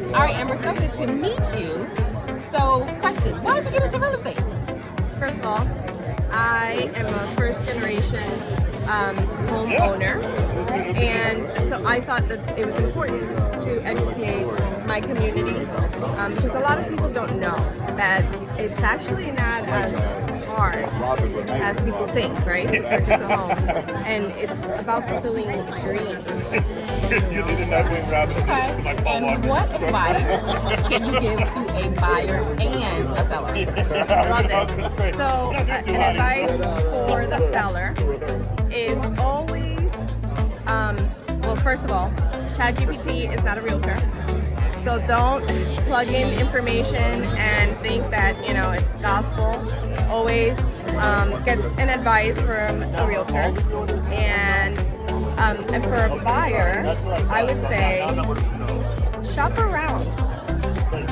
All right, Amber, so good to meet you. So, question, why did you get into real estate? First of all, I am a first generation homeowner, and so I thought that it was important to educate my community because a lot of people don't know that it's actually not as hard as people think, right? To purchase a home, and it's about fulfilling dreams. Okay. And what advice can you give to a buyer and a seller? Love it. So, an advice for the seller is always, well, first of all, ChatGPT is not a realtor. So don't plug in information and think that, you know, it's gospel. Always get an advice from a realtor. And for a buyer, I would say shop around.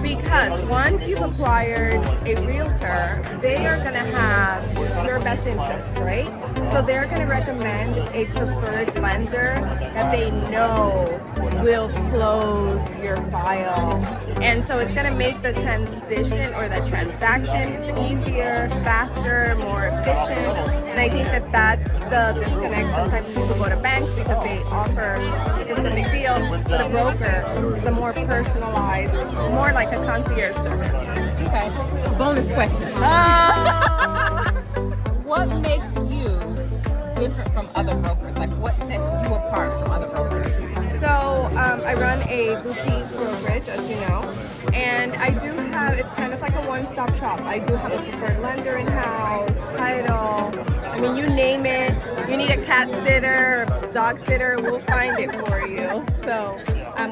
Because once you've acquired a realtor, they are going to have your best interest, right? So they're going to recommend a preferred lender that they know will close your file. And so it's going to make the transition or the transaction easier, faster, more efficient. And I think that that's the disconnect. Sometimes people go to banks because they offer a specific deal, but a broker is a more personalized, more like a concierge service. Okay. Bonus question. What makes you different from other brokers? Like, what sets you apart from other brokers? So I run a boutique brokerage, as you know, and I do have, it's kind of like a one-stop shop. I do have a preferred lender in-house, title, I mean, you name it. You need a cat sitter, a dog sitter, we'll find it for you. So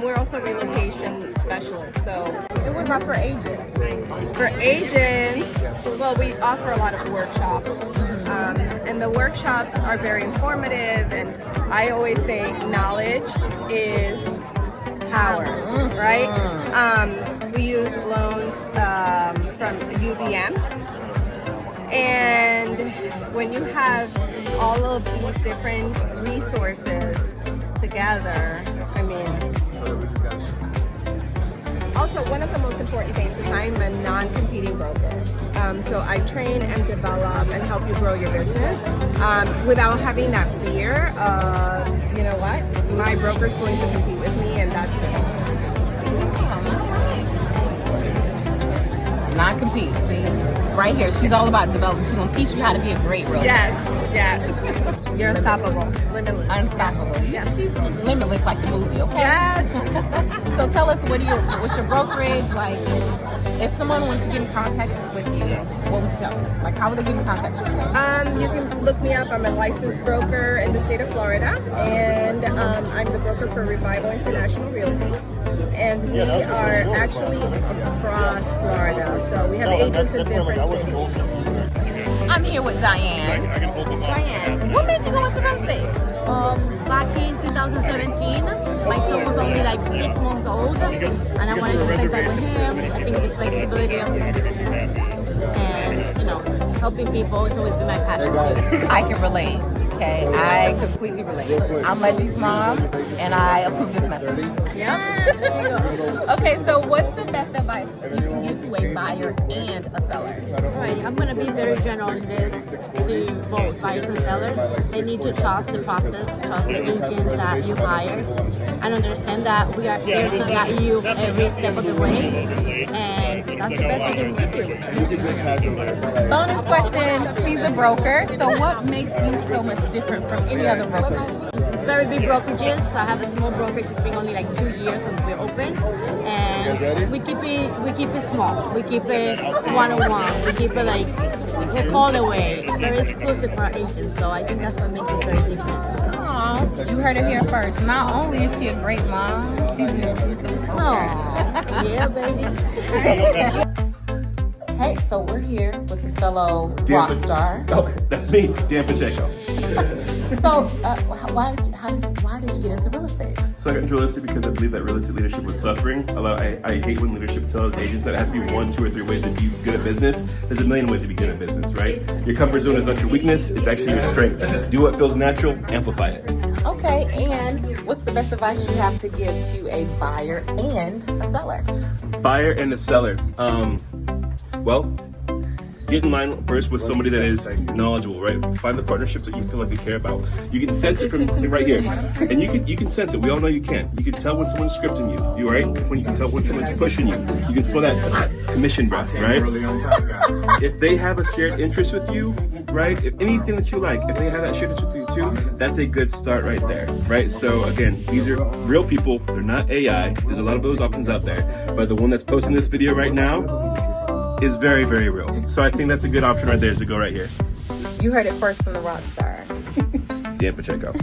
we're also relocation specialists. So, And what about for agents? for agents, well, we offer a lot of workshops. And the workshops are very informative, and I always say knowledge is power, right? We use loans from UVM, and when you have all of these different resources together, I mean, also, one of the most important things is I'm a non-competing broker. So I train and develop and help you grow your business without having that fear of, you know what, my broker's going to compete with me, and that's Not compete. See, it's right here. She's all about development. She's gonna teach you how to be a great realtor. Yes. You're unstoppable, limitless. Unstoppable. Yeah. She's limitless like the movie, okay? Yes. So tell us, what's your brokerage? Like, if someone wants to get in contact with you, what would you tell them? Like, how would they get in contact with you? You can look me up. I'm a licensed broker in the state of Florida, and I'm the broker for Revival International Realty. And we are actually across Florida, so we have agents in different cities. I'm here with Diane. Diane, what made you go into real estate? Back in 2017, my son was only like 6 months old, and I wanted to spend time with him. I think the flexibility of his business and, you know, helping people has always been my passion too. I can relate. Okay, I completely relate. I'm Leggie's mom, and I approve this message. Yeah. Okay, so what's the best advice you can give to a buyer and a seller? Right, I'm going to be very general on this to both buyers and sellers. They need to trust the process, trust the agents that you hire, and understand that we are here to guide you every step of the way, and that's the best we can do. Bonus question, she's a broker, so what makes you so much different from any other broker? Very big brokerages. I have a small brokerage. It's been only like 2 years since we're open, and we keep it small. We keep it one-on-one. We keep it like a call away. Very exclusive for our agents. So I think that's what makes it very different. Aw, you heard it here first. Not only is she a great mom, she's an exclusive broker. Aw, yeah, baby. Hey, so we're here with a fellow rock star. Oh, that's me, Dan Pacheco. So, why did you get into real estate? So I got into real estate because I believe that real estate leadership was suffering. I hate when leadership tells agents that it has to be 1, 2, or 3 ways to be good at business. There's a million ways to be good at business, right? Your comfort zone is not your weakness, it's actually your strength. Do what feels natural, amplify it. Okay. Okay, and what's the best advice you have to give to a buyer and a seller? Buyer and a seller. Well, get in line first with somebody that is knowledgeable, right? Find the partnerships that you feel like they care about. You can sense it from right here, and you can sense it. We all know you can. You can tell when someone's scripting you. You right? When you can tell when someone's pushing you. You can smell that commission breath, right? If they have a shared interest with you, right? If anything that you like, if they have that shared interest with you too, that's a good start right there, right? So again, these are real people. They're not AI. There's a lot of those options out there, but the one that's posting this video right now is very, very real. So I think that's a good option right there, is to go right here. You heard it first from the rock star. Dan Pacheco.